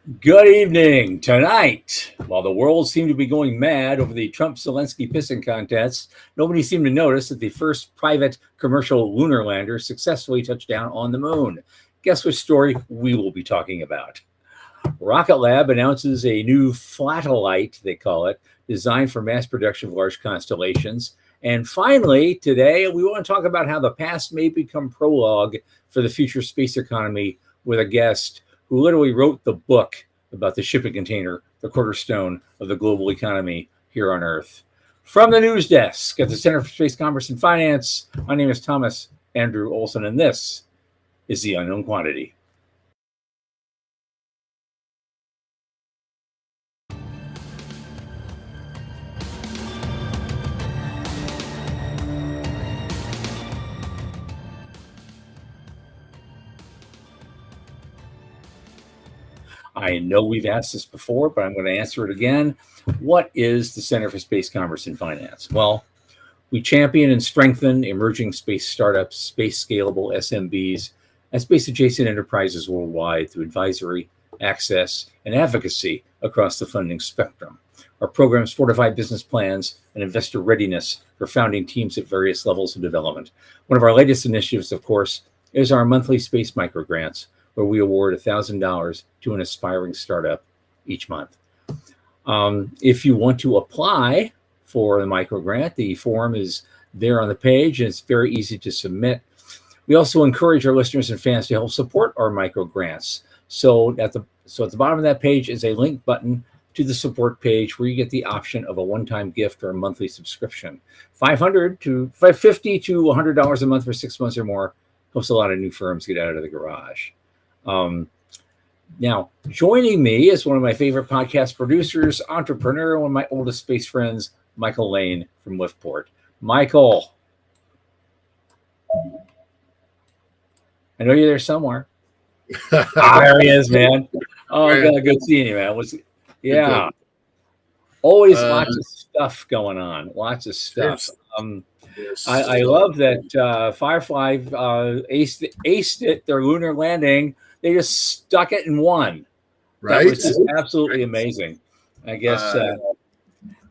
Good evening. Tonight, while the world seemed to be going mad over the Trump-Zelensky pissing contest, nobody seemed to notice that the first private commercial lunar lander successfully touched down on the moon. Guess which story we will be talking about? Rocket Lab announces a new flatellite, they call it, designed for mass production of large constellations. And finally, today, we want to talk about how the past may become prologue for the future space economy with a guest who literally wrote the book about the shipping container, the cornerstone of the global economy here on Earth. From the news desk at the Center for Space Commerce and Finance, my name is Thomas Andrew Olson, and this is The Unknown Quantity. I know we've asked this before, but I'm going to answer it again. What is the Center for Space Commerce and Finance? Well, we champion and strengthen emerging space startups, space scalable SMBs, and space adjacent enterprises worldwide through advisory, access, and advocacy across the funding spectrum. Our programs fortify business plans and investor readiness for founding teams at various levels of development. One of our latest initiatives, of course, is our monthly space microgrants, where we award $1,000 to an aspiring startup each month. If you want to apply for the microgrant, the form is there on the page, and it's very easy to submit. We also encourage our listeners and fans to help support our microgrants. So at the bottom of that page is a link button to the support page where you get the option of a one-time gift or a monthly subscription. $550 to $100 a month for 6 months or more helps a lot of new firms get out of the garage. Now, joining me is one of my favorite podcast producers, entrepreneur, one of my oldest space friends, Michael Lane from Liftport. Michael, I know you're there somewhere. There he is, man. Oh, God, good seeing you, man. Always lots of stuff going on. Lots of stuff. I love that Firefly aced it, their lunar landing. They just stuck it and won. Right? That was just absolutely amazing. I guess, and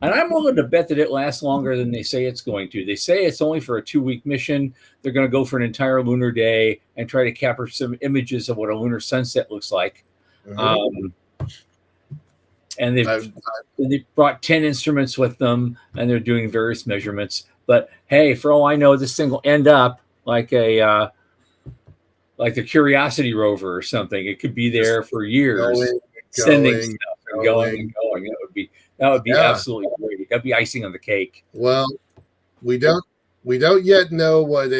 I'm willing to bet that it lasts longer than they say it's going to. They say it's only for a 2-week mission. They're going to go for an entire lunar day and try to capture some images of what a lunar sunset looks like. Mm-hmm. And they brought 10 instruments with them, and they're doing various measurements. But hey, for all I know, this thing will end up like the Curiosity rover or something. It could be there for years, sending stuff and going. That would be absolutely great. That'd be icing on the cake. Well, we don't yet know what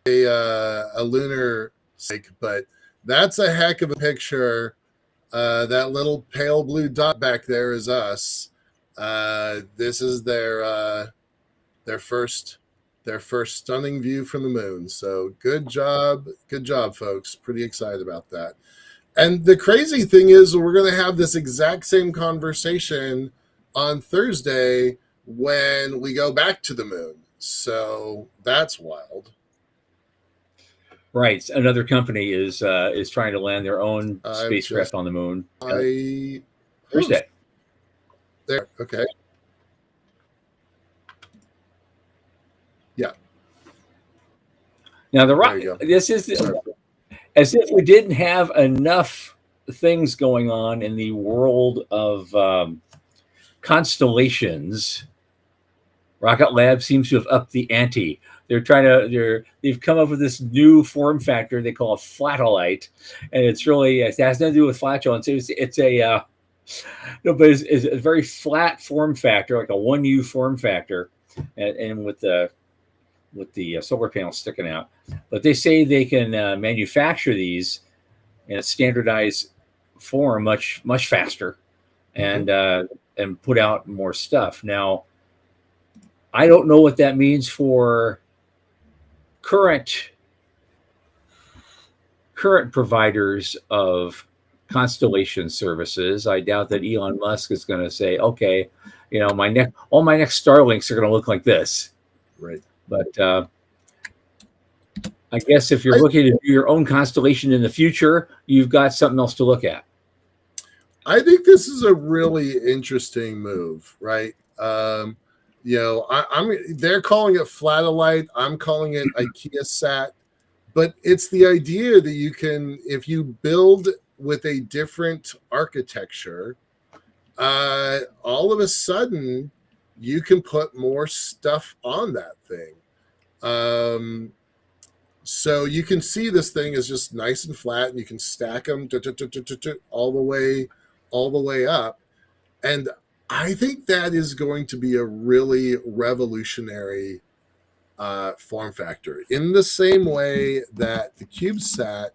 a lunar like, but that's a heck of a picture. That little pale blue dot back there is us. This is their first stunning view from the moon. So good job, folks. Pretty excited about that. And the crazy thing is, we're going to have this exact same conversation on Thursday when we go back to the moon. So that's wild. Right. Another company is trying to land their own spacecraft on the moon. Thursday. There. Okay. Yeah. Now this is as if we didn't have enough things going on in the world of constellations. Rocket Lab seems to have upped the ante. They've come up with this new form factor they call a flatellite, and it has nothing to do with flatulence. It's a very flat form factor, like a 1U form factor, and with the solar panel sticking out. But they say they can manufacture these in a standardized form much faster, and put out more stuff. Now, I don't know what that means for current providers of constellation services. I doubt that Elon Musk is going to say, okay, all my next Starlinks are going to look like this. Right. But I guess if you're looking to do your own constellation in the future, you've got something else to look at. I think this is a really interesting move, right? They're calling it Flatellite. I'm calling it IKEA-sat, but it's the idea that you can, if you build with a different architecture, all of a sudden you can put more stuff on that thing. So you can see this thing is just nice and flat, and you can stack them all the way up. And I think that is going to be a really revolutionary form factor. In the same way that the CubeSat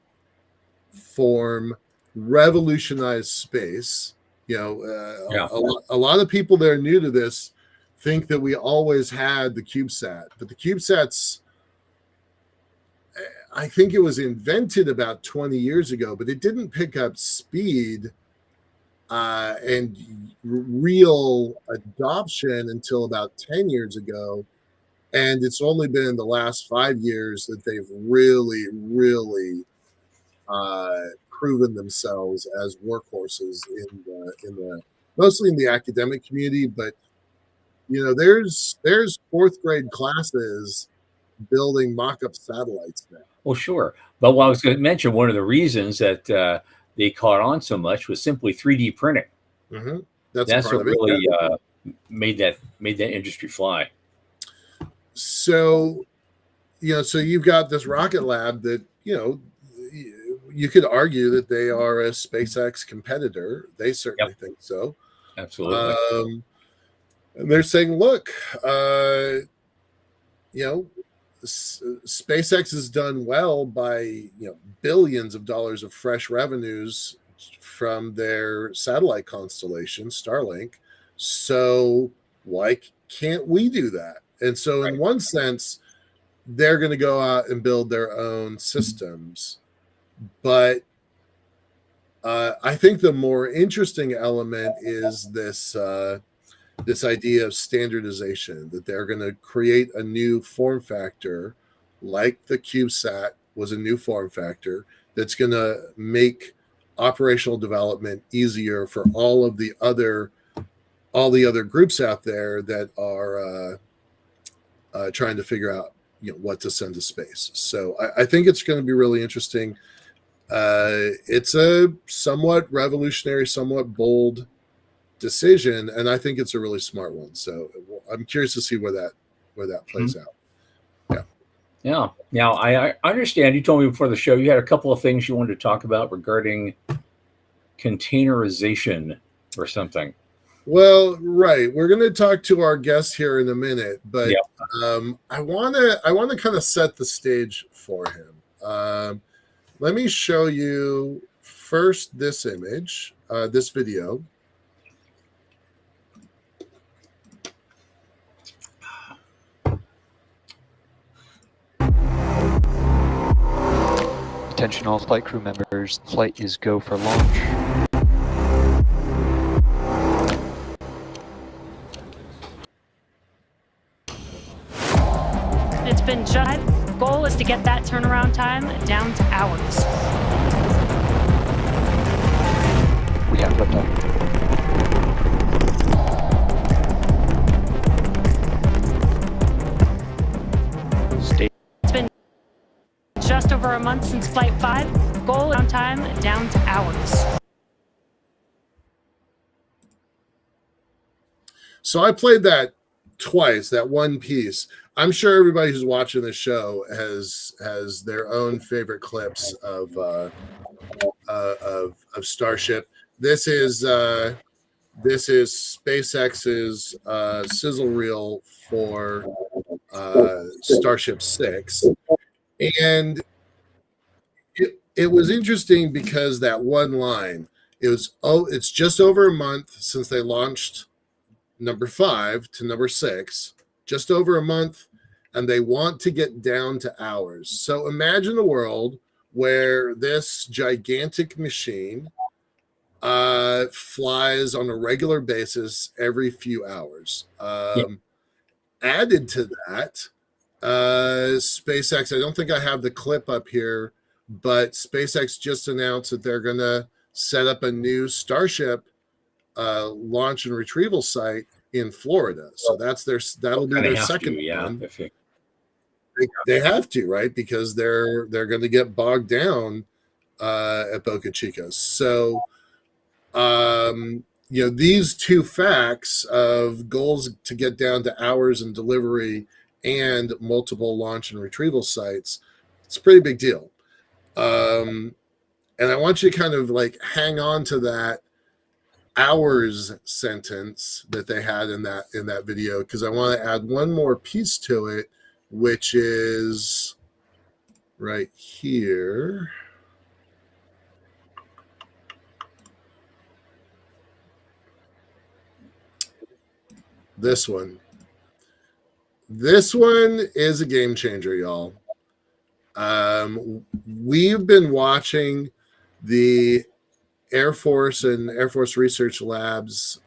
form revolutionized space. Yeah. A lot of people that are new to this think that we always had the CubeSat, but the CubeSat's, I think it was invented about 20 years ago, but it didn't pick up speed and real adoption until about 10 years ago. And it's only been in the last 5 years that they've really, really proven themselves as workhorses in the mostly in the academic community. But there's fourth grade classes building mock-up satellites now. Well, sure. But what I was going to mention, one of the reasons that they caught on so much was simply 3D printing. Mm-hmm. That's what really made that industry fly. So, so you've got this rocket lab that, you could argue that they are a SpaceX competitor. They certainly think so. Absolutely. And they're saying, look, SpaceX has done well by billions of dollars of fresh revenues from their satellite constellation, Starlink. So why can't we do that? And so, in one sense, they're going to go out and build their own systems. But I think the more interesting element is this idea of standardization, that they're going to create a new form factor, like the CubeSat was a new form factor, that's going to make operational development easier for all the other groups out there that are trying to figure out what to send to space. So I think it's going to be really interesting. It's a somewhat revolutionary, somewhat bold decision, and I think it's a really smart one. So I'm curious to see where that plays out. Yeah. Now, I understand you told me before the show you had a couple of things you wanted to talk about regarding containerization or something. Well, right. We're going to talk to our guest here in a minute, but I want to kind of set the stage for him. Let me show you first this image, this video. Attention all flight crew members, the flight is go for launch. It's been just, goal is to get that turnaround time down to hours. We have liftoff. It's been just over a month since Flight 5. Goal on time down to hours. So I played that twice, that one piece. I'm sure everybody who's watching the show has their own favorite clips of Starship. This is SpaceX's sizzle reel for Starship 6, and it was interesting because that one line, it's just over a month since they launched number 5 to number 6, just over a month, and they want to get down to hours. So imagine a world where this gigantic machine flies on a regular basis every few hours. Added to that, SpaceX, I don't think I have the clip up here, but SpaceX just announced that they're going to set up a new Starship launch and retrieval site in Florida. So that'll be their second one. They have to, right? Because they're going to get bogged down at Boca Chica. So, these two facts of goals to get down to hours and delivery and multiple launch and retrieval sites, it's a pretty big deal. And I want you to kind of like hang on to that hours sentence that they had in that video, because I want to add one more piece to it, which is right here. This one is a game changer, y'all. We've been watching the Air Force and Air Force Research Labs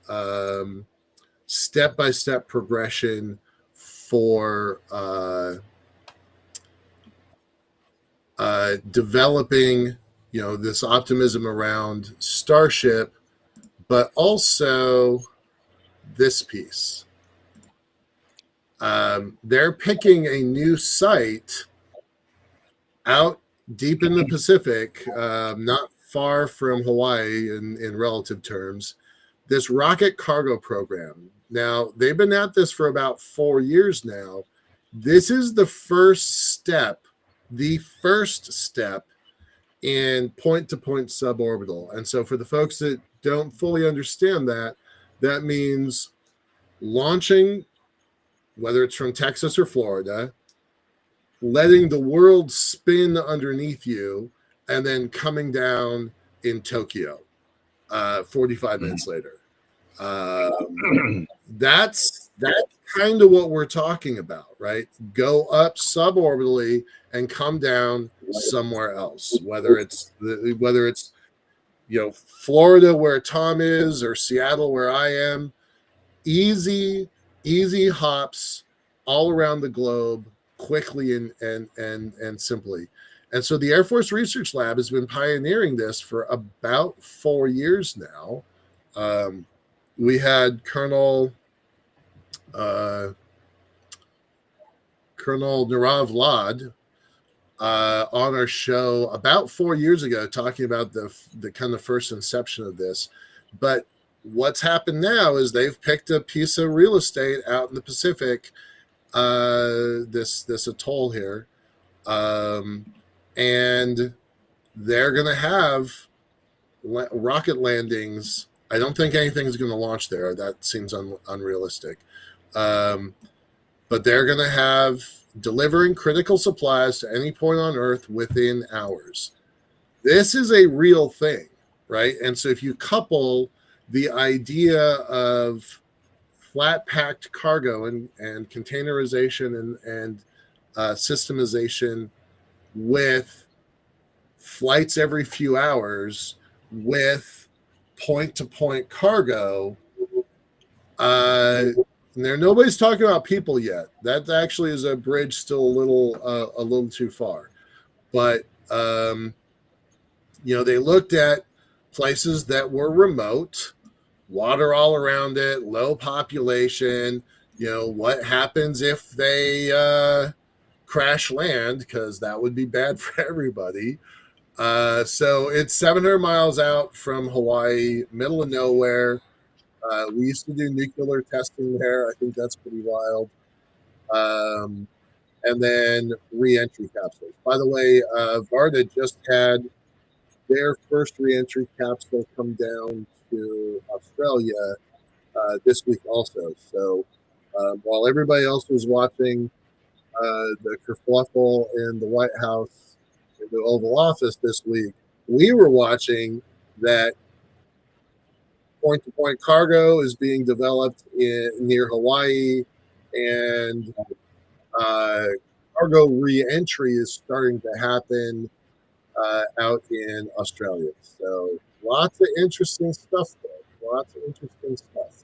step-by-step progression for developing, this optimism around Starship, but also this piece. They're picking a new site out deep in the Pacific, not far from Hawaii in relative terms, this rocket cargo program. Now, they've been at this for about 4 years now. This is the first step in point-to-point suborbital. And so for the folks that don't fully understand that, that means launching, whether it's from Texas or Florida, letting the world spin underneath you, and then coming down in Tokyo 45 minutes later. That's kind of what we're talking about, right? Go up suborbitally and come down somewhere else, whether it's Florida where Tom is, or Seattle where I am. Easy hops all around the globe, quickly and simply. And so the Air Force Research Lab has been pioneering this for about 4 years now. We had Colonel Nirav Lad on our show about 4 years ago, talking about the kind of first inception of this. But what's happened now is they've picked a piece of real estate out in the Pacific, this atoll here, and they're going to have rocket landings. I don't think anything's going to launch there. That seems unrealistic. But they're going to have delivering critical supplies to any point on Earth within hours. This is a real thing, right? And so if you couple the idea of flat packed cargo and containerization and systemization with flights every few hours with point-to-point cargo, nobody's talking about people yet. That actually is a bridge still a little too far. But they looked at places that were remote, water all around it, low population. What happens if they crash land, because that would be bad for everybody. So it's 700 miles out from Hawaii, middle of nowhere. We used to do nuclear testing there. I think that's pretty wild. And then re-entry capsules. By the way, Varda just had their first re-entry capsule come down to Australia this week also. So while everybody else was watching the kerfluffle in the White House, in the Oval Office this week, we were watching that point-to-point cargo is being developed near Hawaii, and cargo re-entry is starting to happen out in Australia. So lots of interesting stuff there. Lots of interesting stuff.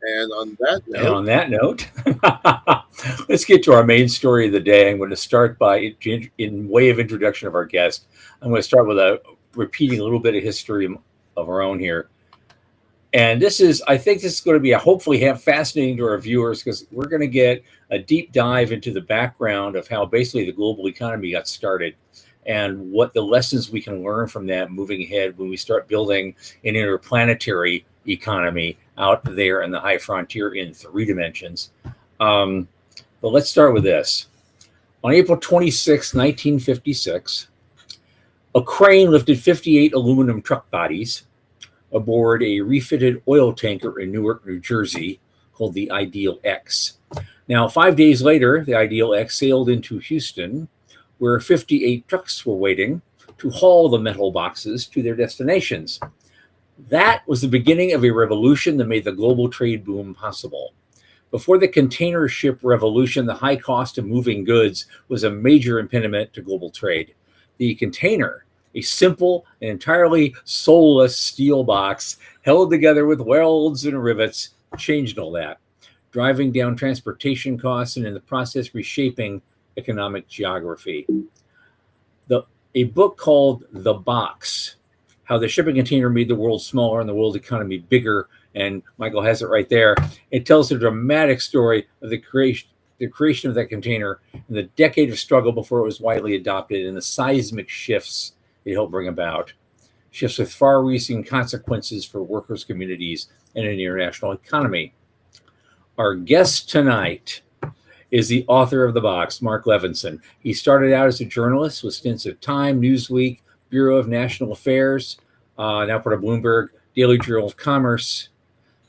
And on that note, let's get to our main story of the day. I'm going to start by, in way of introduction of our guest, I'm going to start with a repeating a little bit of history of our own here. And I think this is going to be hopefully fascinating to our viewers, because we're going to get a deep dive into the background of how basically the global economy got started and what the lessons we can learn from that moving ahead when we start building an interplanetary economy out there in the high frontier in 3 dimensions. But let's start with this. On April 26, 1956, a crane lifted 58 aluminum truck bodies aboard a refitted oil tanker in Newark, New Jersey, called the Ideal X. Now, 5 days later, the Ideal X sailed into Houston, where 58 trucks were waiting to haul the metal boxes to their destinations. That was the beginning of a revolution that made the global trade boom possible. Before the container ship revolution, the high cost of moving goods was a major impediment to global trade. The container, a simple and entirely soulless steel box held together with welds and rivets, changed all that, driving down transportation costs and in the process reshaping economic geography. A book called The Box, How the Shipping Container Made the World Smaller and the World Economy Bigger, and Michael has it right there. It tells the dramatic story of the creation of that container and the decade of struggle before it was widely adopted, and the seismic shifts it helped bring about. Shifts with far-reaching consequences for workers' communities and an international economy. Our guest tonight is the author of The Box, Marc Levinson. He started out as a journalist with stints at Time, Newsweek, Bureau of National Affairs, now part of Bloomberg, Daily Journal of Commerce.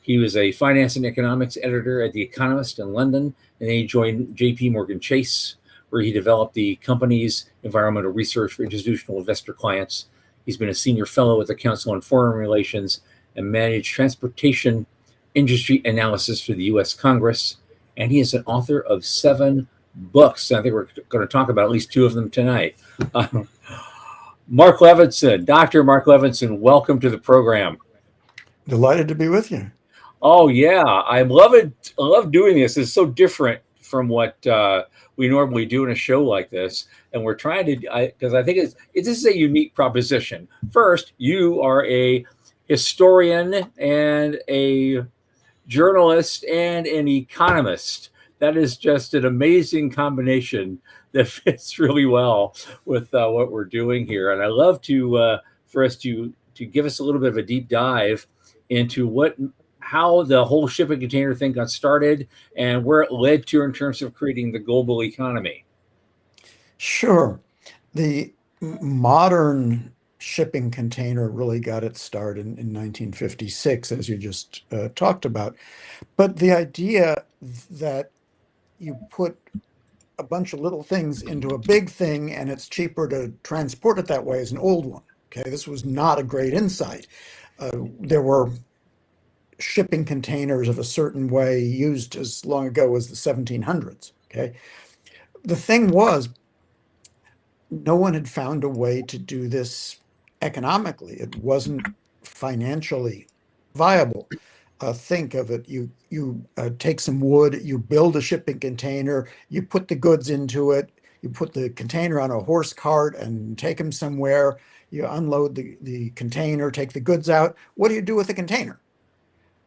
He was a finance and economics editor at The Economist in London, and then he joined J.P. Morgan Chase, where he developed the company's environmental research for institutional investor clients. He's been a senior fellow at the Council on Foreign Relations and managed transportation industry analysis for the U.S. Congress. And he is an author of 7 books. I think we're going to talk about at least 2 of them tonight. Marc Levinson, Dr. Marc Levinson, welcome to the program. Delighted to be with you. Oh, yeah. I love it. I love doing this. It's so different from what we normally do in a show like this. And we're trying to, because I think this is a unique proposition. First, you are a historian and a journalist and an economist. That is just an amazing combination that fits really well with what we're doing here. And I love for us to give us a little bit of a deep dive into how the whole shipping container thing got started and where it led to in terms of creating the global economy. Sure. The modern shipping container really got its start in 1956, as you just talked about. But the idea that you put a bunch of little things into a big thing and it's cheaper to transport it that way is an old one. Okay, this was not a great insight. There were shipping containers of a certain way used as long ago as the 1700s. Okay, the thing was, no one had found a way to do this economically. It wasn't financially viable. Think of it. You take some wood, you build a shipping container, you put the goods into it, you put the container on a horse cart and take them somewhere. You unload the container, take the goods out. What do you do with the container?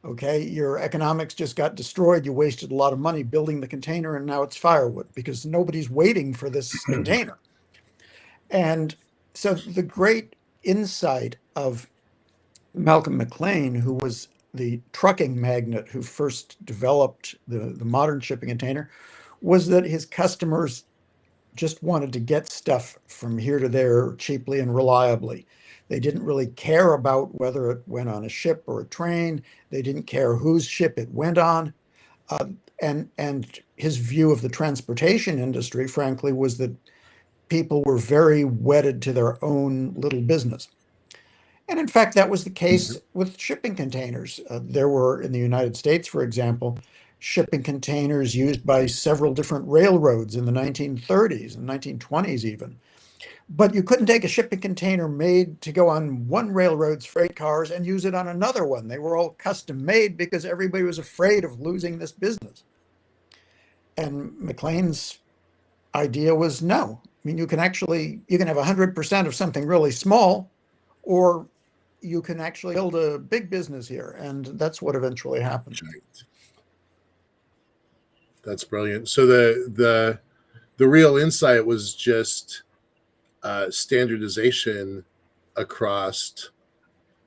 Okay, your economics just got destroyed. You wasted a lot of money building the container, and now it's firewood because nobody's waiting for this container. And so the great insight of Malcolm McLean, who was the trucking magnate who first developed the modern shipping container, was that his customers just wanted to get stuff from here to there cheaply and reliably. They didn't really care about whether it went on a ship or a train. They didn't care whose ship it went on. And his view of the transportation industry, frankly, was that people were very wedded to their own little business. And in fact, that was the case with shipping containers. There were, in the United States, for example, shipping containers used by several different railroads in the 1930s and 1920s even. But you couldn't take a shipping container made to go on one railroad's freight cars and use it on another one. They were all custom made because everybody was afraid of losing this business. And McLean's idea was no. I mean, you can have 100% of something really small, or you can actually build a big business here. And that's what eventually happened. Right. That's brilliant. So the real insight was just standardization across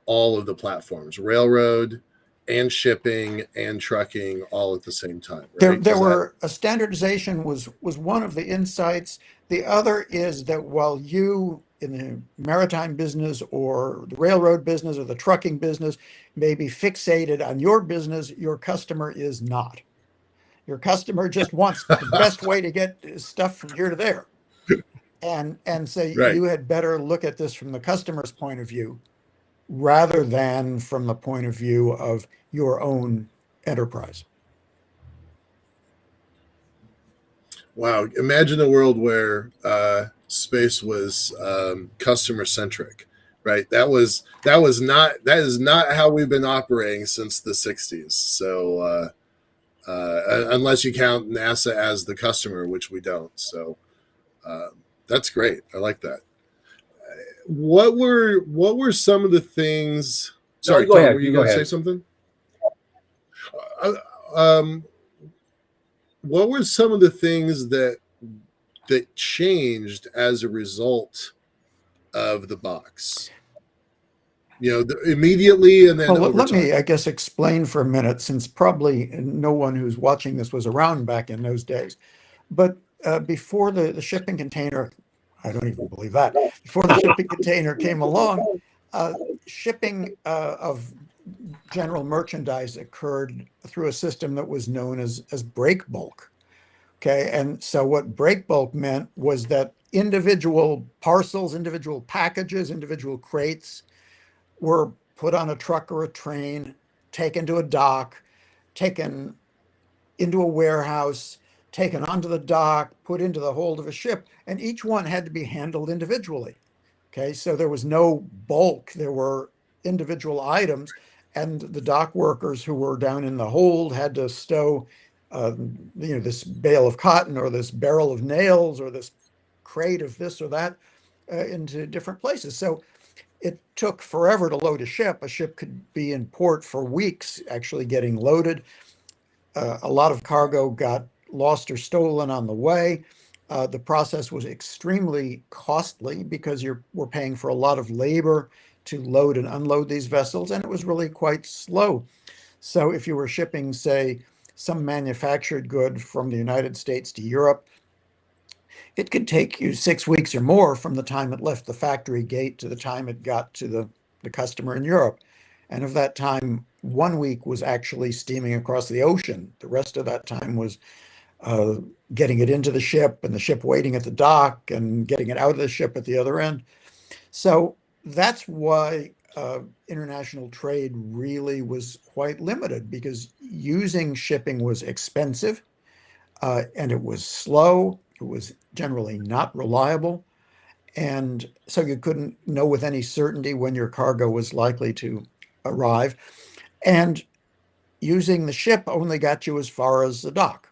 all of the platforms, railroad and shipping and trucking, all at the same time, right? A standardization was one of the insights. The other is that while you in the maritime business or the railroad business or the trucking business may be fixated on your business, your customer is not. Your customer just wants the best way to get stuff from here to there. And so Right. you had better look at this from the customer's point of view rather than from the point of view of your own enterprise. Wow. Imagine a world where space was customer centric, right? That is not how we've been operating since the 60s. So unless you count NASA as the customer, which we don't. So that's great. I like that. What were some of the things? Sorry, go Tom, ahead. were you Go going to say ahead. something? Um, what were some of the things that changed as a result of the box? Immediately and then Well, over let time. me, I guess, explain for a minute, since probably no one who's watching this was around back in those days. But before the shipping container, I don't even believe that, before the shipping container came along, shipping of general merchandise occurred through a system that was known as break bulk. Okay, and so what break bulk meant was that individual parcels, individual packages, individual crates were put on a truck or a train, taken to a dock, taken into a warehouse, taken onto the dock, put into the hold of a ship, and each one had to be handled individually. Okay, so there was no bulk, there were individual items, and the dock workers who were down in the hold had to stow, this bale of cotton or this barrel of nails or this crate of this or that into different places. So it took forever to load a ship. A ship could be in port for weeks actually getting loaded. A lot of cargo got lost or stolen on the way. The process was extremely costly because we're paying for a lot of labor to load and unload these vessels, and it was really quite slow. So if you were shipping, say, some manufactured good from the United States to Europe, it could take you 6 weeks or more from the time it left the factory gate to the time it got to the customer in Europe. And of that time, 1 week was actually steaming across the ocean. The rest of that time was getting it into the ship and the ship waiting at the dock and getting it out of the ship at the other end. So that's why international trade really was quite limited, because using shipping was expensive and it was slow. It was generally not reliable. And so you couldn't know with any certainty when your cargo was likely to arrive. And using the ship only got you as far as the dock.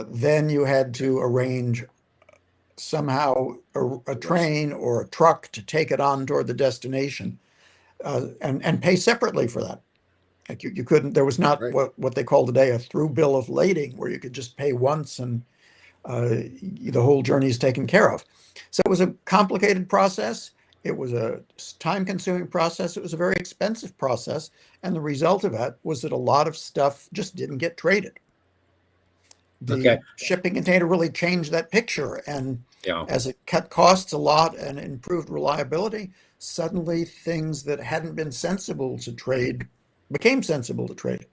Then you had to arrange somehow a train or a truck to take it on toward the destination and pay separately for that. Like you couldn't, there was not Right. what they call today a through bill of lading, where you could just pay once and the whole journey is taken care of. So it was a complicated process. It was a time-consuming process. It was a very expensive process. And the result of it was that a lot of stuff just didn't get traded. Okay. The shipping container really changed that picture. And Yeah. as it cut costs a lot and improved reliability, suddenly things that hadn't been sensible to trade became sensible to trade.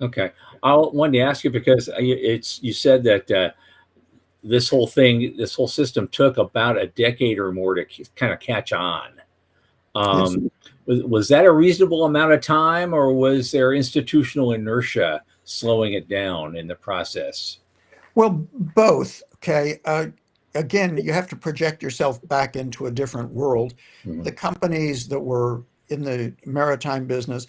Okay. I wanted to ask you because you said that this whole system took about a decade or more to kind of catch on. Yes. Was that a reasonable amount of time, or was there institutional inertia slowing it down in the process? Well, both. Okay. Again, you have to project yourself back into a different world. Mhm. The companies that were in the maritime business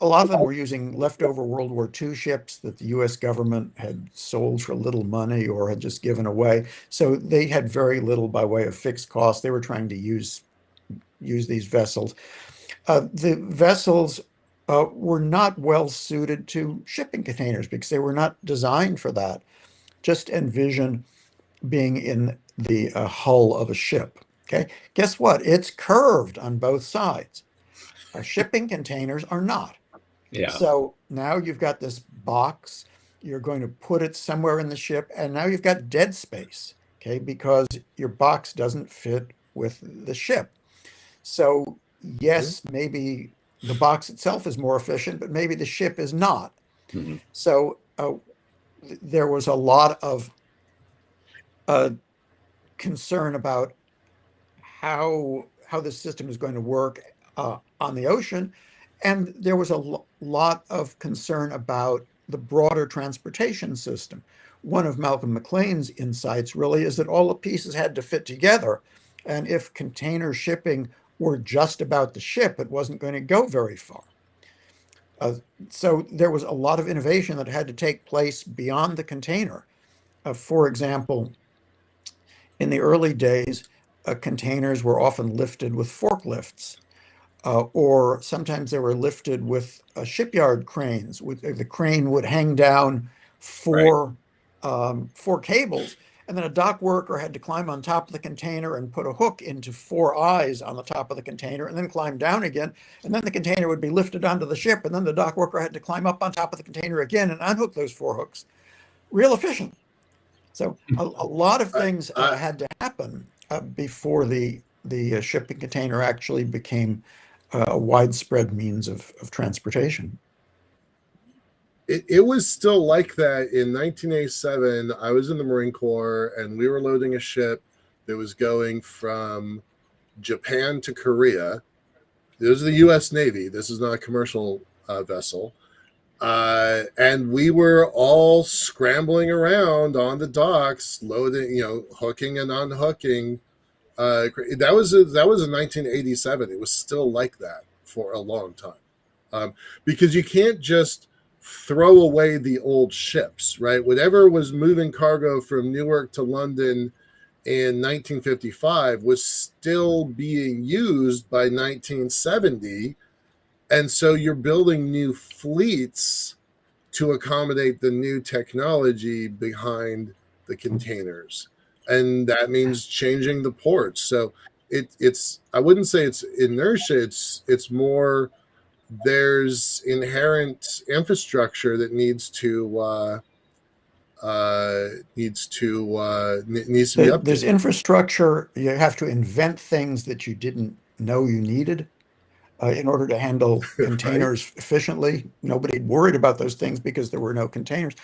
a lot of them were using leftover World War II ships that the US government had sold for little money or had just given away. So they had very little by way of fixed costs. They were trying to use use these vessels. The vessels were not well suited to shipping containers because they were not designed for that. Just envision being in the hull of a ship. Okay, guess what? It's curved on both sides. Shipping containers are not. Yeah. So now you've got this box. You're going to put it somewhere in the ship, and now you've got dead space. Okay, because your box doesn't fit with the ship. So yes, maybe the box itself is more efficient, but maybe the ship is not. Mhm. So there was a lot of concern about how the system is going to work on the ocean, and there was a lot of concern about the broader transportation system. One of Malcolm McLean's insights really is that all the pieces had to fit together, and if container shipping were just about the ship, it wasn't going to go very far. So there was a lot of innovation that had to take place beyond the container. For example, in the early days, containers were often lifted with forklifts, or sometimes they were lifted with shipyard cranes. The crane would hang down four cables, and then a dock worker had to climb on top of the container and put a hook into four eyes on the top of the container, and then climb down again. And then the container would be lifted onto the ship, and then the dock worker had to climb up on top of the container again and unhook those four hooks. Real efficient. So a lot of things had to happen before the shipping container actually became a widespread means of transportation. It was still like that in 1987. I was in the Marine Corps, and we were loading a ship that was going from Japan to Korea. This is the U.S. Navy. This is not a commercial vessel. And we were all scrambling around on the docks, loading, hooking and unhooking. That was in 1987. It was still like that for a long time, because you can't just throw away the old ships, right? Whatever was moving cargo from Newark to London in 1955 was still being used by 1970. And so you're building new fleets to accommodate the new technology behind the containers. And that means changing the ports. So it's I wouldn't say it's inertia, it's more there's inherent infrastructure that needs to be updated. There's infrastructure. You have to invent things that you didn't know you needed in order to handle containers efficiently. Nobody worried about those things because there were no containers.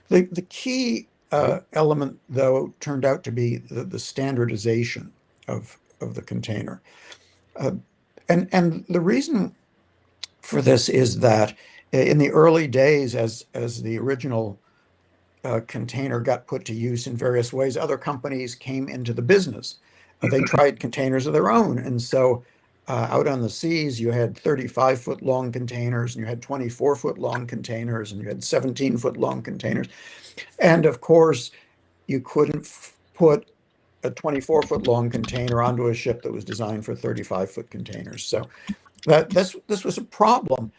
The key element, though, turned out to be the standardization of the container. And the reason for this is that in the early days, as the original container got put to use in various ways, other companies came into the business. They tried containers of their own. And so out on the seas, you had 35-foot long containers, and you had 24-foot long containers, and you had 17-foot long containers. And of course, you couldn't put a 24-foot long container onto a ship that was designed for 35-foot containers. So this was a problem.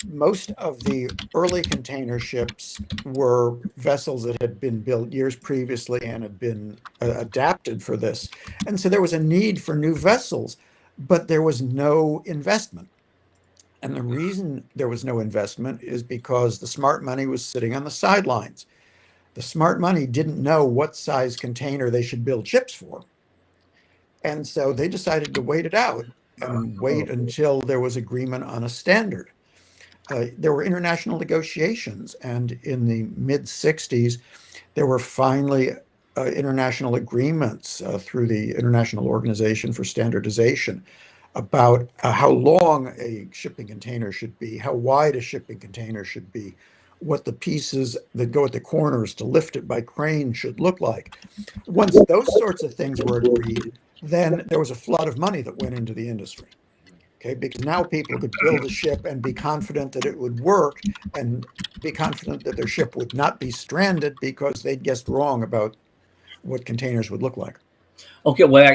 Most of the early container ships were vessels that had been built years previously and had been adapted for this. And so there was a need for new vessels, but there was no investment. And the reason there was no investment is because the smart money was sitting on the sidelines. The smart money didn't know what size container they should build ships for. And so they decided to wait it out and wait until there was agreement on a standard. There were international negotiations, and in the mid-60s, there were finally international agreements through the International Organization for Standardization about how long a shipping container should be, how wide a shipping container should be, what the pieces that go at the corners to lift it by crane should look like. Once those sorts of things were agreed, then there was a flood of money that went into the industry. Okay, because now people could build a ship and be confident that it would work, and be confident that their ship would not be stranded because they'd guessed wrong about what containers would look like. Okay, well,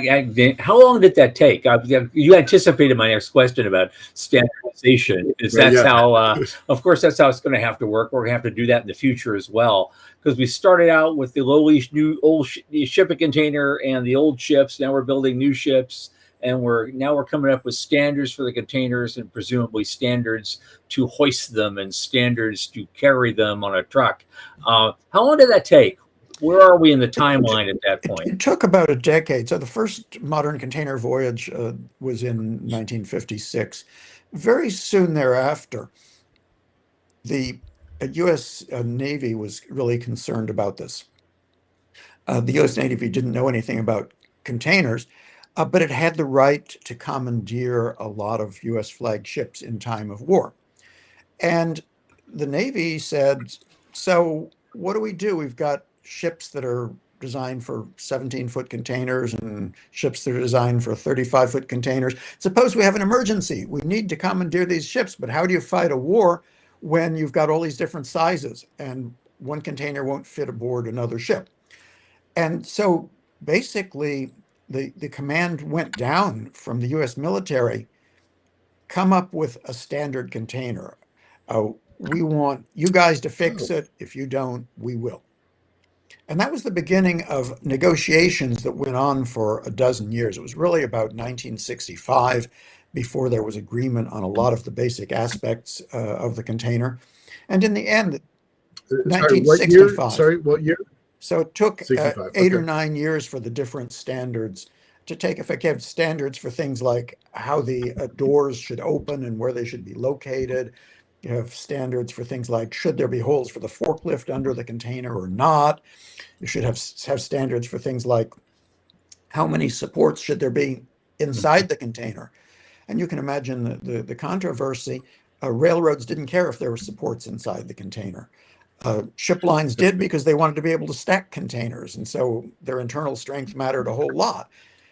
how long did that take? You anticipated my next question about standardization, because Right, that's yeah. how, of course, that's how it's going to have to work. We're going to have to do that in the future as well, because we started out with the lowly new old shipping container and the old ships. Now we're building new ships, and we're coming up with standards for the containers and presumably standards to hoist them and standards to carry them on a truck. How long did that take? Where are we in the timeline at that point? It took about a decade. So the first modern container voyage was in 1956. Very soon thereafter, the U.S. Navy was really concerned about this. The U.S. Navy didn't know anything about containers, but it had the right to commandeer a lot of U.S. flagged ships in time of war. And the Navy said, so what do we do? We've got ships that are designed for 17-foot containers and ships that are designed for 35-foot containers. Suppose we have an emergency. We need to commandeer these ships, but how do you fight a war when you've got all these different sizes and one container won't fit aboard another ship? And so basically, the command went down from the US military, come up with a standard container. We want you guys to fix it. If you don't, we will. And that was the beginning of negotiations that went on for a dozen years. It was really about 1965 before there was agreement on a lot of the basic aspects of the container. And in the end, Sorry, what year? 1965. Sorry, what year? So it took 65. eight Okay. or 9 years for the different standards to take effect. You have standards for things like how the doors should open and where they should be located. You have standards for things like should there be holes for the forklift under the container or not. You should have standards for things like how many supports should there be inside the container. And you can imagine the controversy. Railroads didn't care if there were supports inside the container. Ship lines did because they wanted to be able to stack containers, and so their internal strength mattered a whole lot.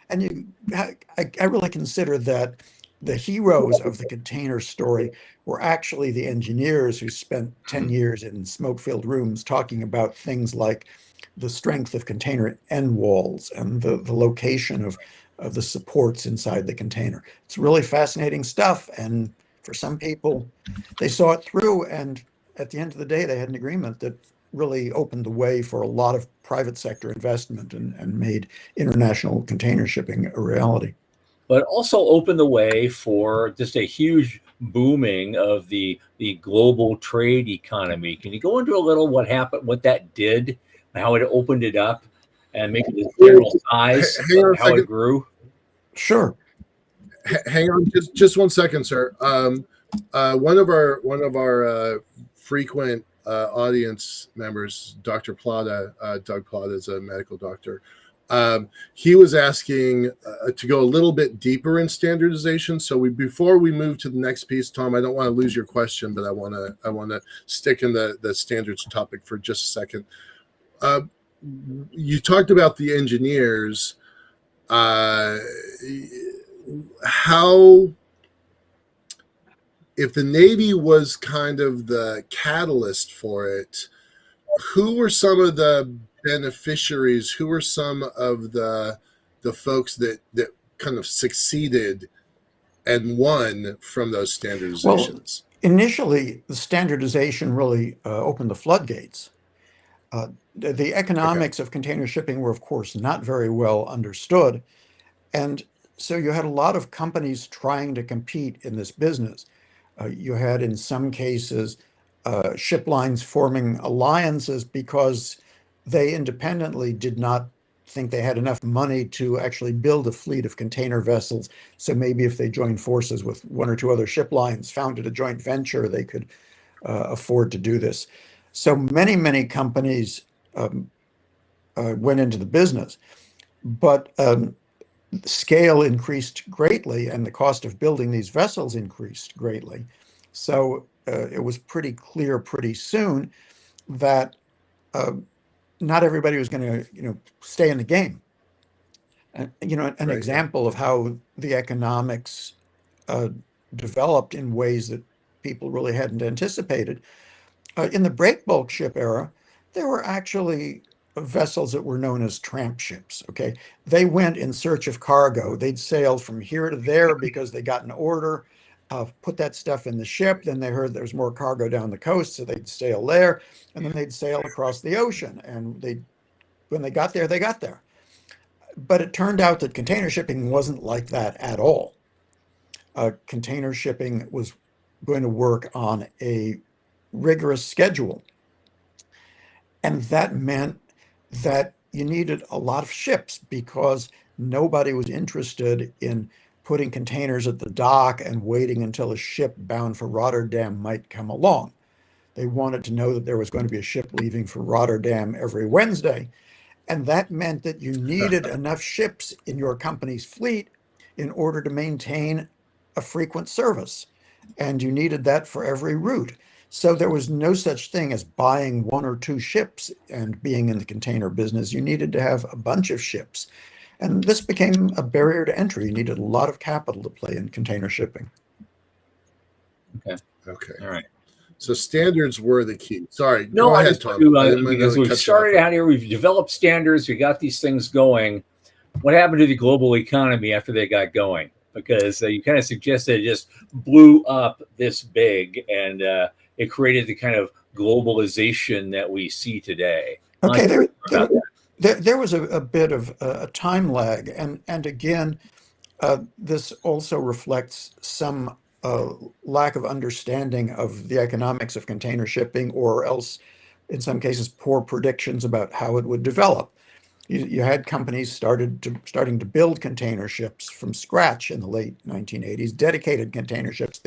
And I really consider that the heroes of the container story were actually the engineers who spent 10 years in smoke-filled rooms talking about things like the strength of container end walls and the location of the supports inside the container. It's really fascinating stuff, and for some people, they saw it through, and at the end of the day, they had an agreement that really opened the way for a lot of private sector investment and made international container shipping a reality. But also opened the way for just a huge booming of the global trade economy. Can you go into a little what happened, what that did, how it opened it up, and maybe the general size Hang on of a how it second. grew? Sure. Hang on, just 1 second, sir. One of our frequent audience members, Dr. Plata, Doug Plata, is a medical doctor. He was asking to go a little bit deeper in standardization. So before we move to the next piece, Tom, I don't want to lose your question, but I want to stick in the standards topic for just a second. You talked about the engineers. How, if the Navy was kind of the catalyst for it, who were some of the beneficiaries? Who were some of the folks that kind of succeeded and won from those standardizations? Well, initially, the standardization really opened the floodgates. The economics of container shipping were, of course, not very well understood. And so you had a lot of companies trying to compete in this business. You had, in some cases, ship lines forming alliances because they independently did not think they had enough money to actually build a fleet of container vessels. So maybe if they joined forces with one or two other ship lines, founded a joint venture, they could afford to do this. So many companies went into the business, but scale increased greatly and the cost of building these vessels increased greatly. So it was pretty clear pretty soon that not everybody was going to, stay in the game. An Right, example of how the economics developed in ways that people really hadn't anticipated. In the breakbulk ship era, there were actually vessels that were known as tramp ships. Okay, they went in search of cargo. They'd sail from here to there because they got an order, put that stuff in the ship. Then they heard there's more cargo down the coast, so they'd sail there, and then they'd sail across the ocean. And when they got there, they got there. But it turned out that container shipping wasn't like that at all. Container shipping was going to work on a rigorous schedule. And that meant that you needed a lot of ships because nobody was interested in putting containers at the dock and waiting until a ship bound for Rotterdam might come along. They wanted to know that there was going to be a ship leaving for Rotterdam every Wednesday. And that meant that you needed enough ships in your company's fleet in order to maintain a frequent service. And you needed that for every route. So there was no such thing as buying one or two ships and being in the container business. You needed to have a bunch of ships. And this became a barrier to entry. You needed a lot of capital to play in container shipping. Okay. All right. So standards were the key. Sorry. No, go I ahead, just Tom. because we've started out here, we've developed standards, we got these things going. What happened to the global economy after they got going? Because you kind of suggested it just blew up this big, and it created the kind of globalization that we see today. Okay, there was a bit of a time lag, and again, this also reflects some lack of understanding of the economics of container shipping, or else, in some cases, poor predictions about how it would develop. You had companies starting to build container ships from scratch in the late 1980s, dedicated container ships.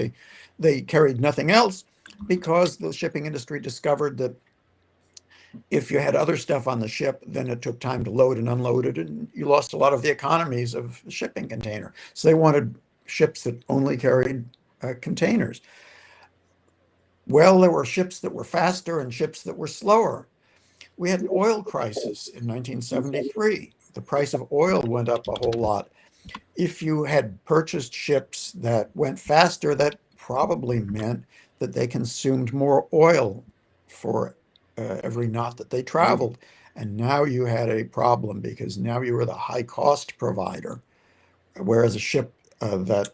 They carried nothing else because the shipping industry discovered that if you had other stuff on the ship, then it took time to load and unload it, and you lost a lot of the economies of the shipping container. So they wanted ships that only carried containers. Well, there were ships that were faster and ships that were slower. We had an oil crisis in 1973. The price of oil went up a whole lot. If you had purchased ships that went faster, that probably meant that they consumed more oil for every knot that they traveled. And now you had a problem because now you were the high cost provider, whereas a ship that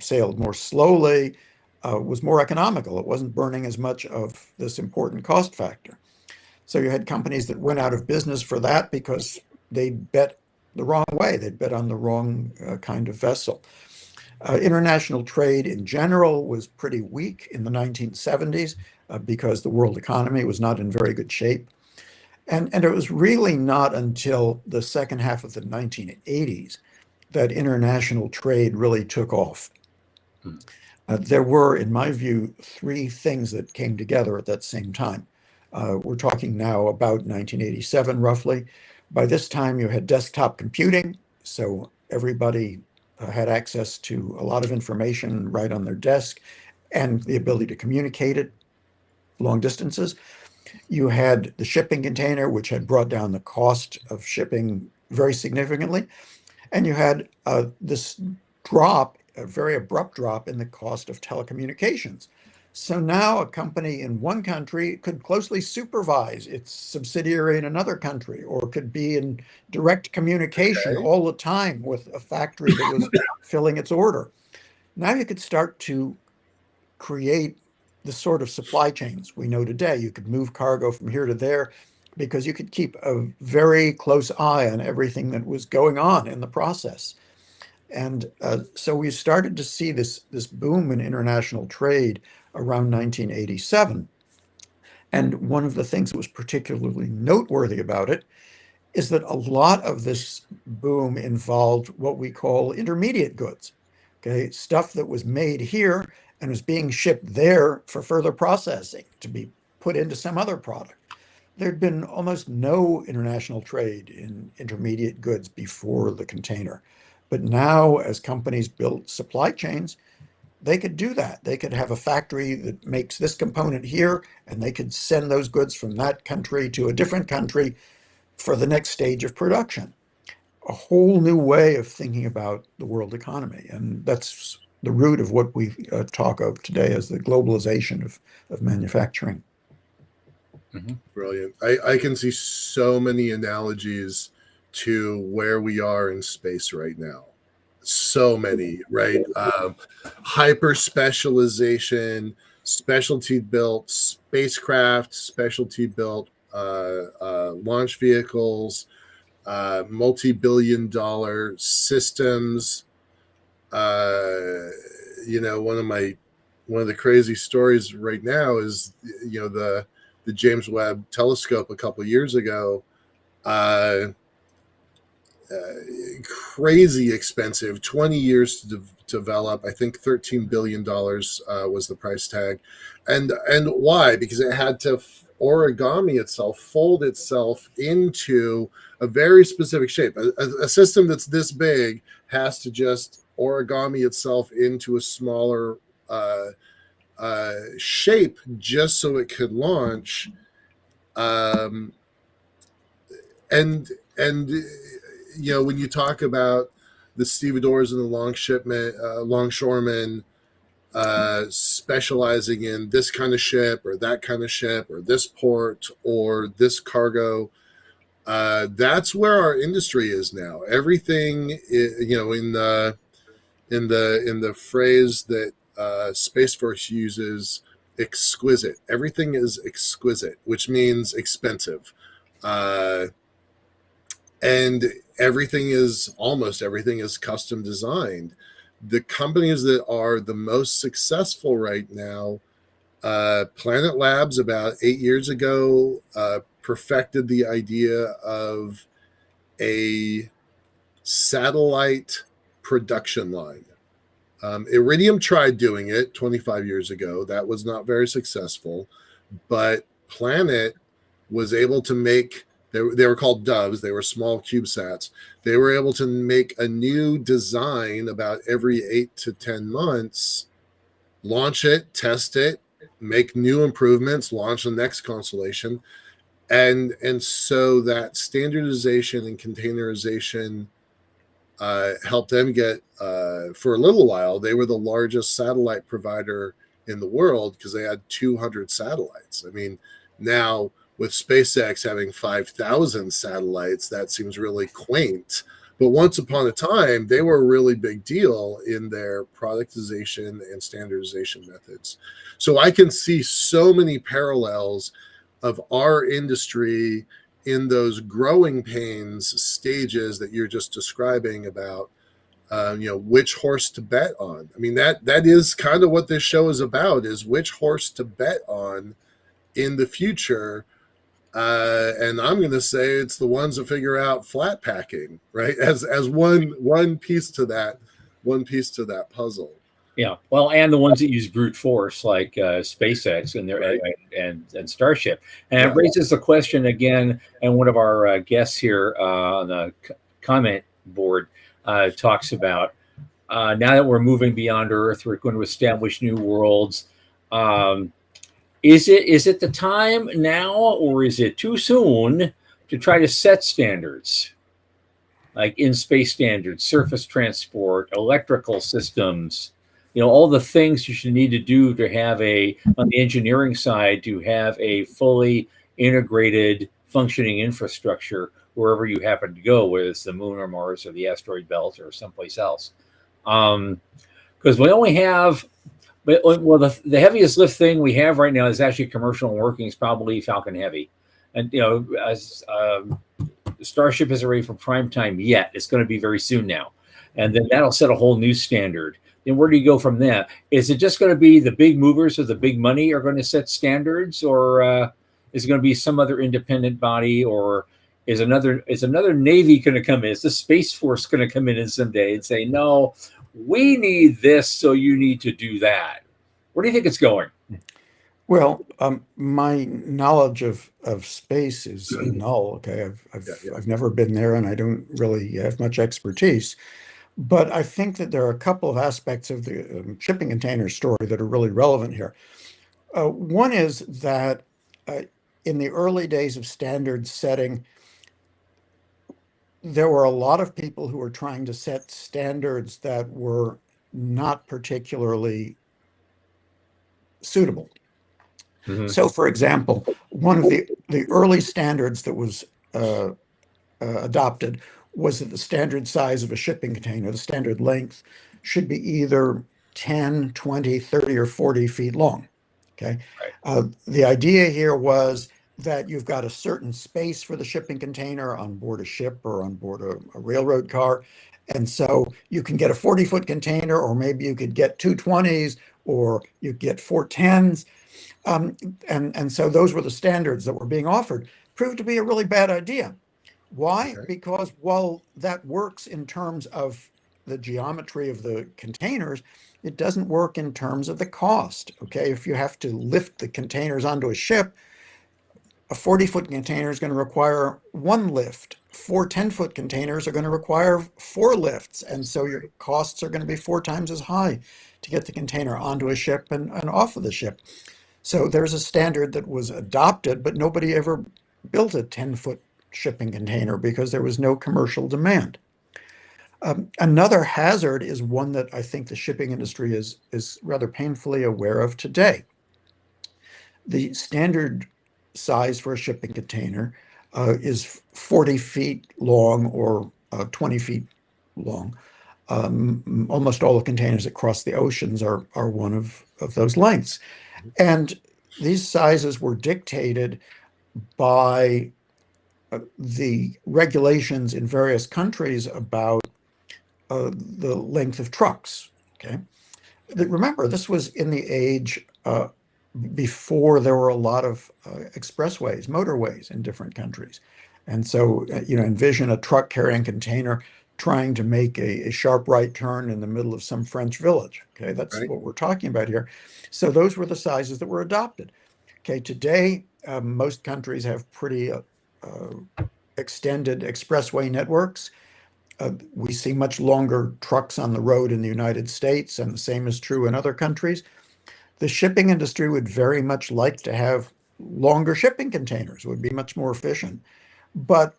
sailed more slowly was more economical. It wasn't burning as much of this important cost factor. So you had companies that went out of business for that because they bet the wrong way. They'd bet on the wrong kind of vessel. International trade in general was pretty weak in the 1970s because the world economy was not in very good shape. And it was really not until the second half of the 1980s that international trade really took off. There were, in my view, three things that came together at that same time. We're talking now about 1987, roughly. By this time, you had desktop computing, so everybody had access to a lot of information right on their desk and the ability to communicate it long distances. You had the shipping container, which had brought down the cost of shipping very significantly. And you had this drop, a very abrupt drop in the cost of telecommunications. So now a company in one country could closely supervise its subsidiary in another country, or could be in direct communication all the time with a factory that was filling its order. Now you could start to create the sort of supply chains we know today. You could move cargo from here to there because you could keep a very close eye on everything that was going on in the process. And so we started to see this boom in international trade around 1987. And one of the things that was particularly noteworthy about it is that a lot of this boom involved what we call intermediate goods, okay, stuff that was made here and was being shipped there for further processing to be put into some other product. There'd been almost no international trade in intermediate goods before the container. But now, as companies built supply chains, they could do that. They could have a factory that makes this component here, and they could send those goods from that country to a different country for the next stage of production. A whole new way of thinking about the world economy. And that's the root of what we talk of today as the globalization of manufacturing. Brilliant. I can see so many analogies to where we are in space right now. So many, right? Hyper specialization, specialty built spacecraft, specialty built launch vehicles, multi-billion-dollar systems. One of the crazy stories right now is the James Webb Telescope a couple of years ago. Crazy expensive, 20 years to develop. I think $13 billion was the price tag. And why? Because it had to origami itself, fold itself into a very specific shape. A system that's this big has to just origami itself into a smaller shape just so it could launch. And when you talk about the stevedores and the longshoremen specializing in this kind of ship or that kind of ship or this port or this cargo, that's where our industry is now. Everything, in the phrase that Space Force uses, exquisite. Everything is exquisite, which means expensive. And almost everything is custom designed. The companies that are the most successful right now, Planet Labs about 8 years ago perfected the idea of a satellite production line. Iridium tried doing it 25 years ago. That was not very successful, but Planet was able to make, they were called doves, they were small CubeSats. They were able to make a new design about every 8 to 10 months, launch it, test it, make new improvements, launch the next constellation. And so that standardization and containerization helped them get, for a little while, they were the largest satellite provider in the world because they had 200 satellites. I mean, now with SpaceX having 5,000 satellites, that seems really quaint. But once upon a time, they were a really big deal in their productization and standardization methods. So I can see so many parallels of our industry in those growing pains stages that you're just describing about, which horse to bet on. I mean, that is kind of what this show is about, is which horse to bet on in the future. And I'm going to say it's the ones that figure out flat packing, right? As one piece to that puzzle. Yeah, well, and the ones that use brute force, like SpaceX and their Right. and Starship, and Yeah. it raises the question again. And one of our guests here on the comment board talks about now that we're moving beyond Earth, we're going to establish new worlds. Is it the time now, or is it too soon to try to set standards, like in space standards, surface transport, electrical systems? All the things you should need to do to have on the engineering side, to have a fully integrated functioning infrastructure wherever you happen to go, whether it's the moon or Mars or the asteroid belt or someplace else. Because we only have, well, the heaviest lift thing we have right now is actually commercial and working, is probably Falcon Heavy. And, as Starship isn't ready for prime time yet. It's going to be very soon now. And then that'll set a whole new standard. Then where do you go from there? Is it just going to be the big movers with the big money are going to set standards, or is it going to be some other independent body, or is another Navy going to come in? Is the Space Force going to come in someday and say, no, we need this, so you need to do that? Where do you think it's going? Well, my knowledge of space is null. Okay, I've never been there, and I don't really have much expertise. But I think that there are a couple of aspects of the shipping container story that are really relevant here. One is that in the early days of standard setting, there were a lot of people who were trying to set standards that were not particularly suitable. Mhm. So, for example, one of the early standards that was adopted was that the standard size of a shipping container, the standard length, should be either 10, 20, 30, or 40 feet long. Okay. Right. The idea here was that you've got a certain space for the shipping container on board a ship or on board a railroad car. And so you can get a 40-foot container, or maybe you could get two 20s, or you get four 10s. And so those were the standards that were being offered. Proved to be a really bad idea. Why? Okay. Because while that works in terms of the geometry of the containers, it doesn't work in terms of the cost. Okay, if you have to lift the containers onto a ship, a 40-foot container is going to require one lift. Four 10-foot containers are going to require four lifts. And so your costs are going to be four times as high to get the container onto a ship and off of the ship. So there's a standard that was adopted, but nobody ever built a 10-foot shipping container because there was no commercial demand. Another hazard is one that I think the shipping industry is rather painfully aware of today. The standard size for a shipping container is 40 feet long or 20 feet long. Almost all the containers that cross the oceans are one of those lengths. And these sizes were dictated by the regulations in various countries about the length of trucks. Okay. Remember, this was in the age before there were a lot of expressways, motorways in different countries. And so, envision a truck carrying container trying to make a sharp right turn in the middle of some French village. Okay, that's Right. what we're talking about here. So those were the sizes that were adopted. Okay, today, most countries have pretty extended expressway networks. We see much longer trucks on the road in the United States, and the same is true in other countries. The shipping industry would very much like to have longer shipping containers, would be much more efficient. But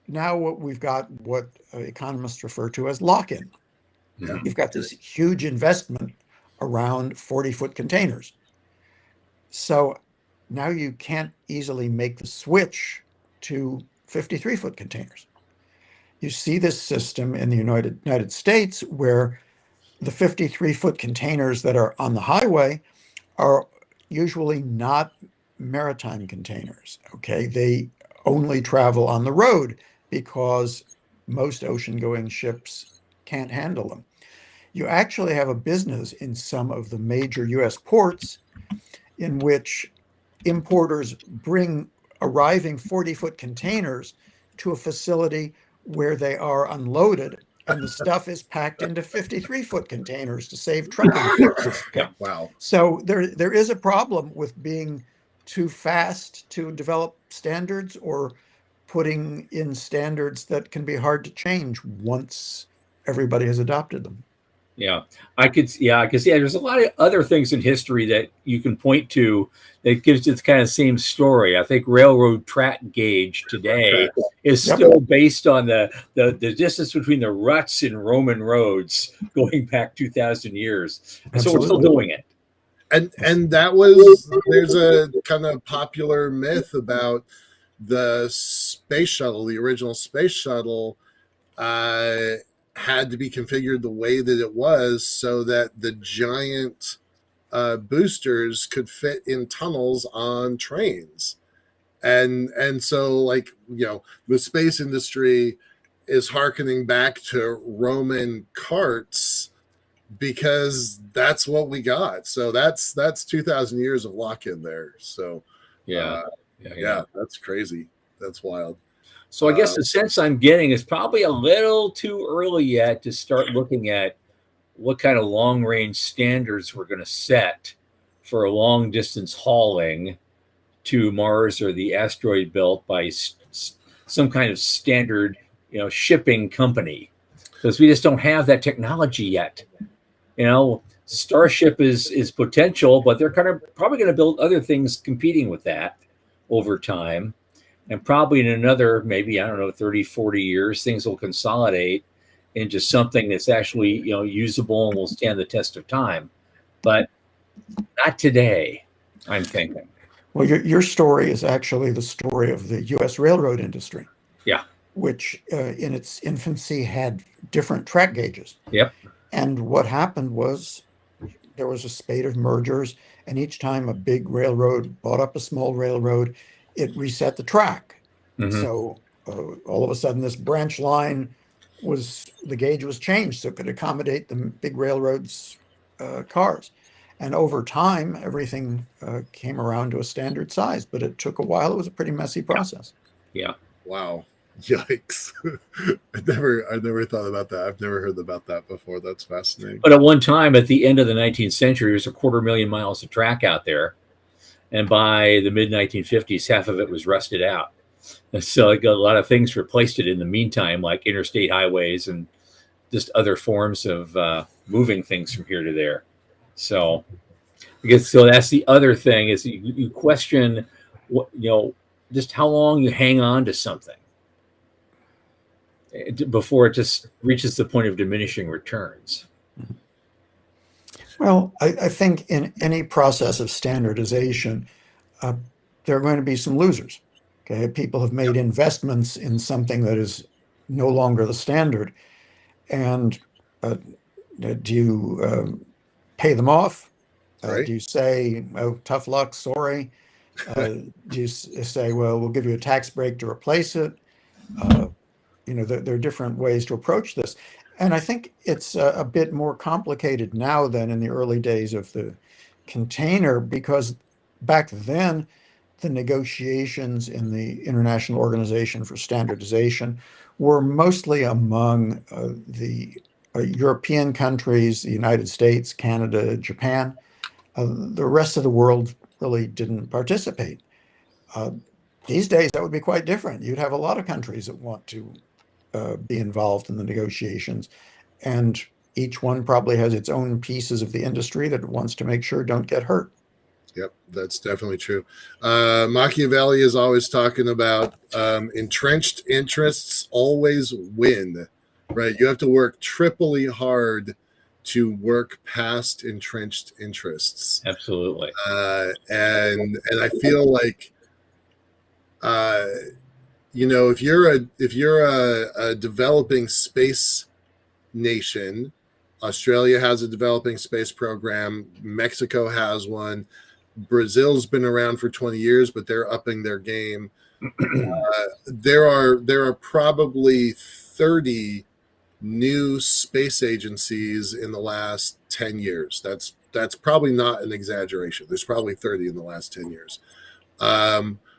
now we've got what economists refer to as lock-in. Yeah. You've got this huge investment around 40-foot containers. So now you can't easily make the switch to 53-foot containers. You see this system in the United States where the 53-foot containers that are on the highway are usually not maritime containers. Okay, they only travel on the road because most ocean-going ships can't handle them. You actually have a business in some of the major US ports in which importers bring arriving 40-foot containers to a facility where they are unloaded, and the stuff is packed into 53-foot containers to save trucking costs. Okay. Wow. So there is a problem with being too fast to develop standards or putting in standards that can be hard to change once everybody has adopted them. Yeah, I could. Yeah, because there's a lot of other things in history that you can point to that gives it kind of the same story. I think railroad track gauge today is Yep. still based on the distance between the ruts in Roman roads going back 2,000 years, and so we're still Absolutely. doing it. And that was, there's a kind of popular myth about the space shuttle, the original space shuttle, had to be configured the way that it was so that the giant boosters could fit in tunnels on trains. And so, like, the space industry is hearkening back to Roman carts because that's what we got. So that's 2,000 years of lock-in there. So Yeah, yeah, that's crazy. That's wild. So I guess the sense I'm getting is probably a little too early yet to start looking at what kind of long range standards we're going to set for long distance hauling to Mars or the asteroid belt by some kind of standard, shipping company, because we just don't have that technology yet. Starship is potential, but they're probably going to build other things competing with that over time. And probably in another, maybe, 30, 40 years, things will consolidate into something that's actually, usable and will stand the test of time. But not today. I'm thinking. Well, your story is actually the story of the U.S. railroad industry, Yeah. which in its infancy had different track gauges. Yep. And what happened was there was a spate of mergers, and each time a big railroad bought up a small railroad, it reset the track. Hmm. So all of a sudden, this branch line the gauge was changed so it could accommodate the big railroads' cars. And over time, everything came around to a standard size, but it took a while. It was a pretty messy process. Yeah. Wow. Yikes. I never thought about that. I've never heard about that before. That's fascinating. But at one time, at the end of the 19th century, there was 250,000 miles of track out there. And by the mid 1950s, half of it was rusted out. And so a lot of things replaced it in the meantime, like interstate highways and just other forms of moving things from here to there. So, because so that's the other thing is you question what just how long you hang on to something before it just reaches the point of diminishing returns. Well, I think in any process of standardization, there are going to be some losers. Okay, people have made investments in something that is no longer the standard, and do you pay them off? Right. Do you say, "Oh, tough luck, sorry"? Do you say, "Well, we'll give you a tax break to replace it"? There are different ways to approach this. And I think it's a bit more complicated now than in the early days of the container, because back then, the negotiations in the International Organization for Standardization were mostly among the European countries, the United States, Canada, Japan. The rest of the world really didn't participate. These days, that would be quite different. You'd have a lot of countries that want to be involved in the negotiations, and each one probably has its own pieces of the industry that it wants to make sure don't get hurt. Yep, that's definitely true. Machiavelli is always talking about entrenched interests always win, right? You have to work triply hard to work past entrenched interests. Absolutely. And I feel like if you're a developing space nation, Australia has a developing space program, Mexico has one, Brazil's been around for 20 years, but they're upping their game. There are probably 30 new space agencies in the last 10 years. That's probably not an exaggeration. There's probably 30 in the last 10 years.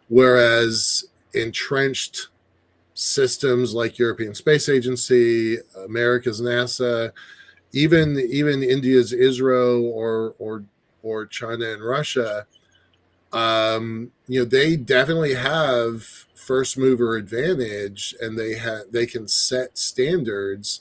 Whereas entrenched systems like European Space Agency, America's NASA, even India's ISRO or China and Russia, they definitely have first mover advantage, and they can set standards.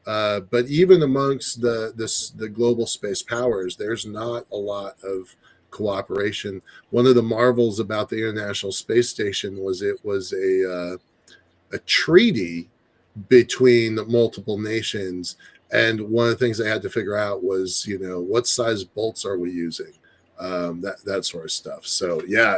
But even amongst the global space powers, there's not a lot of cooperation. One of the marvels about the International Space Station was it was a treaty between multiple nations, and one of the things they had to figure out was what size bolts are we using, that sort of stuff. So yeah,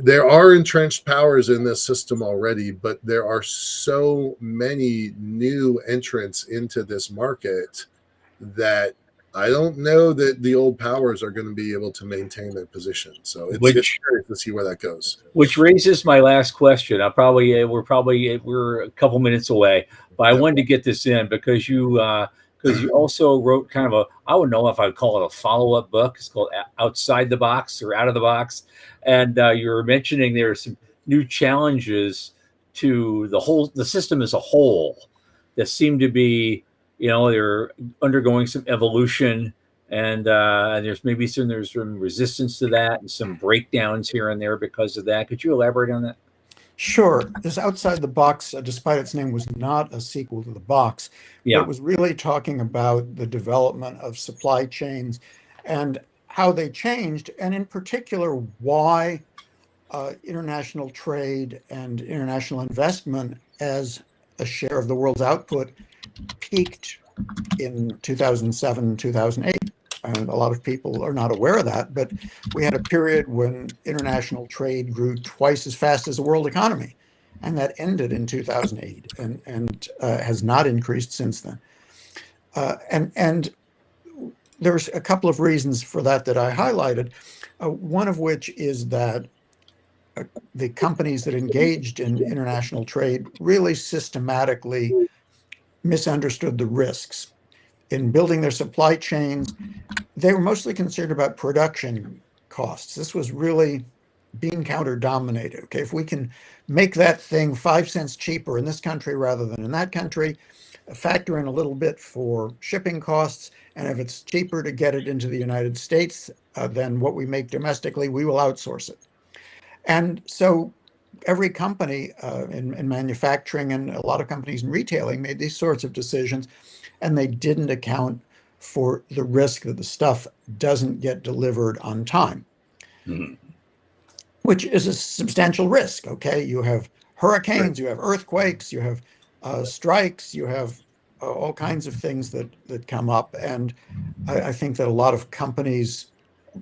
there are entrenched powers in this system already, but there are so many new entrants into this market that I don't know that the old powers are going to be able to maintain their position. So it's curious to see where that goes. Which raises my last question. We're a couple minutes away, but I wanted to get this in because you also wrote kind of I don't know if I'd call it a follow-up book. It's called Outside the Box or Out of the Box. And you were mentioning there are some new challenges to the system as a whole that seem to be, they're undergoing some evolution, and there's some resistance to that and some breakdowns here and there because of that. Could you elaborate on that? Sure. This Outside the Box, despite its name, was not a sequel to The Box. Yeah. But it was really talking about the development of supply chains and how they changed, and in particular, why international trade and international investment as a share of the world's output peaked in 2007, 2008. And a lot of people are not aware of that, but we had a period when international trade grew twice as fast as the world economy. And that ended in 2008 and has not increased since then. And there's a couple of reasons for that I highlighted, one of which is that the companies that engaged in international trade really systematically misunderstood the risks. In building their supply chains, they were mostly concerned about production costs. This was really bean counter dominated. Okay, if we can make that thing 5 cents cheaper in this country rather than in that country, factor in a little bit for shipping costs, and if it's cheaper to get it into the United States than what we make domestically, we will outsource it. And so every company in manufacturing and a lot of companies in retailing made these sorts of decisions, and they didn't account for the risk that the stuff doesn't get delivered on time, which is a substantial risk. Okay, you have hurricanes, you have earthquakes, you have strikes, you have all kinds of things that come up, and I think that a lot of companies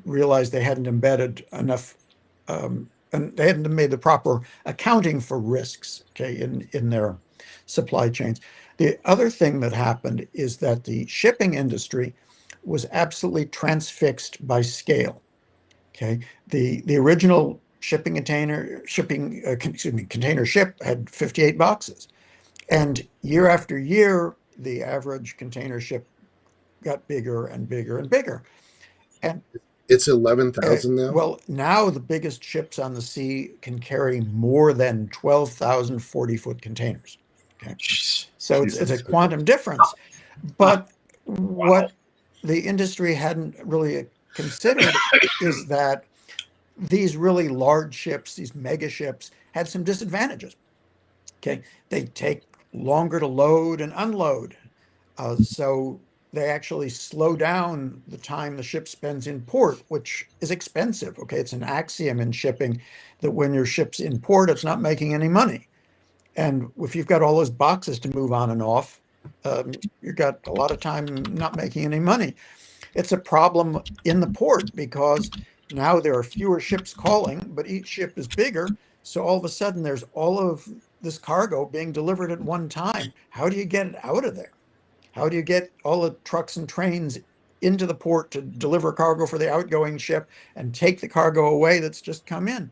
realized they hadn't embedded enough, and they hadn't made the proper accounting for risks, okay, in their supply chains. The other thing that happened is that the shipping industry was absolutely transfixed by scale. Okay, the original container ship had 58 boxes, and year after year, the average container ship got bigger and bigger and bigger. And it's 11,000 now. Well, now the biggest ships on the sea can carry more than 12,000 40-foot containers. Okay, so it's a quantum difference. But what the industry hadn't really considered is that these really large ships, these mega ships, had some disadvantages. Okay, they take longer to load and unload, so they actually slow down the time the ship spends in port, which is expensive. Okay, it's an axiom in shipping that when your ship's in port, it's not making any money. And if you've got all those boxes to move on and off, you've got a lot of time not making any money. It's a problem in the port because now there are fewer ships calling, but each ship is bigger. So all of a sudden there's all of this cargo being delivered at one time. How do you get it out of there? How do you get all the trucks and trains into the port to deliver cargo for the outgoing ship and take the cargo away that's just come in?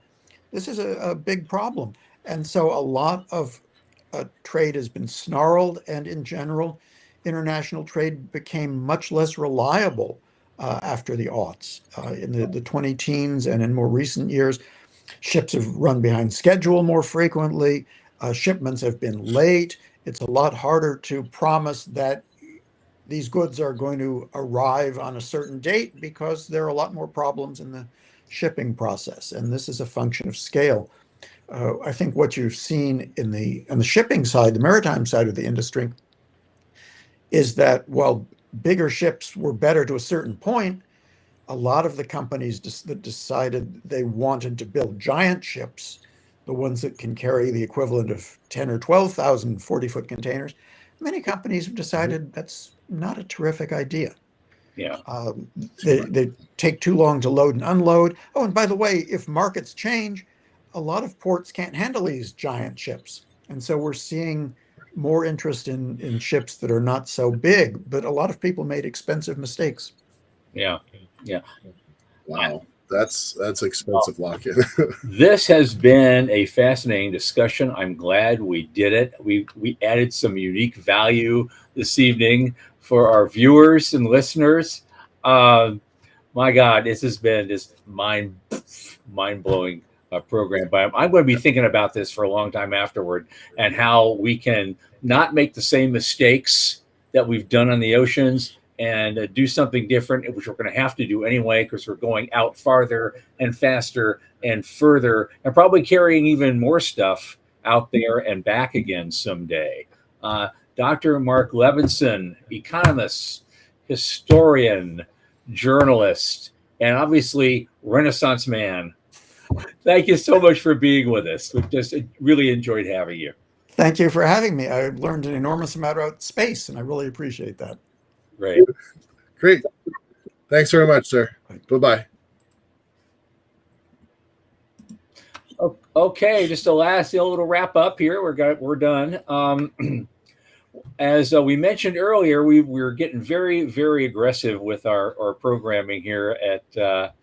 This is a big problem. And so a lot of trade has been snarled, and in general, international trade became much less reliable after the aughts. In the 20 teens and in more recent years, ships have run behind schedule more frequently. Shipments have been late. It's a lot harder to promise that these goods are going to arrive on a certain date because there are a lot more problems in the shipping process. And this is a function of scale. I think what you've seen on the shipping side, the maritime side of the industry, is that while bigger ships were better to a certain point, a lot of the companies that decided they wanted to build giant ships, the ones that can carry the equivalent of 10 or 12,000 40-foot containers, many companies have decided that's not a terrific idea. Yeah. They take too long to load and unload. Oh, and by the way, if markets change, a lot of ports can't handle these giant ships. And so we're seeing more interest in ships that are not so big, but a lot of people made expensive mistakes. Yeah. Yeah. Wow. That's expensive lock-in. This has been a fascinating discussion. I'm glad we did it. We added some unique value this evening for our viewers and listeners. My God, this has been this mind-blowing program. But I'm going to be thinking about this for a long time afterward, and how we can not make the same mistakes that we've done on the oceans, and do something different, which we're going to have to do anyway, because we're going out farther and faster and further, and probably carrying even more stuff out there and back again someday. Dr. Marc Levinson, economist, historian, journalist, and obviously Renaissance man. Thank you so much for being with us. We just really enjoyed having you. Thank you for having me. I learned an enormous amount about space, and I really appreciate that. Great. Great. Thanks very much, sir. Bye-bye. Okay, just a last little wrap up here. We're done. As we mentioned earlier, we're getting very, very aggressive with our programming here at the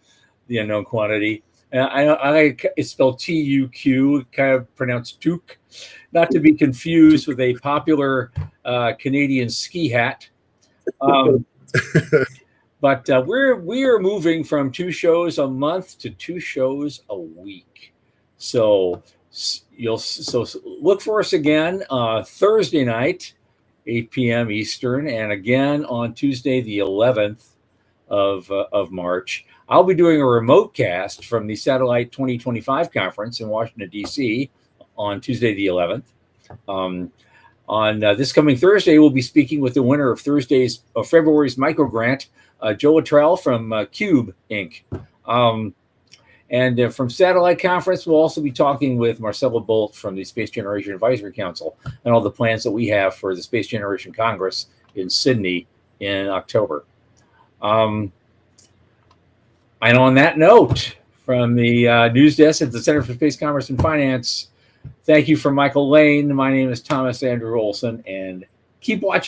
Unknown Quantity. It's spelled TUQ, kind of pronounced Tuk, not to be confused with a popular Canadian ski hat. But we are moving from 2 shows a month to 2 shows a week. So look for us again Thursday night, 8 p.m. Eastern, and again on Tuesday, the 11th of March. I'll be doing a remote cast from the Satellite 2025 conference in Washington, D.C. on Tuesday, the 11th. On this coming Thursday, we'll be speaking with the winner of February's micro grant, Joe Luttrell from Cube Inc. And from Satellite Conference, we'll also be talking with Marcella Bolt from the Space Generation Advisory Council and all the plans that we have for the Space Generation Congress in Sydney in October. And on that note, from the news desk at the Center for Space Commerce and Finance, thank you from Michael Lane. My name is Thomas Andrew Olson, and keep watching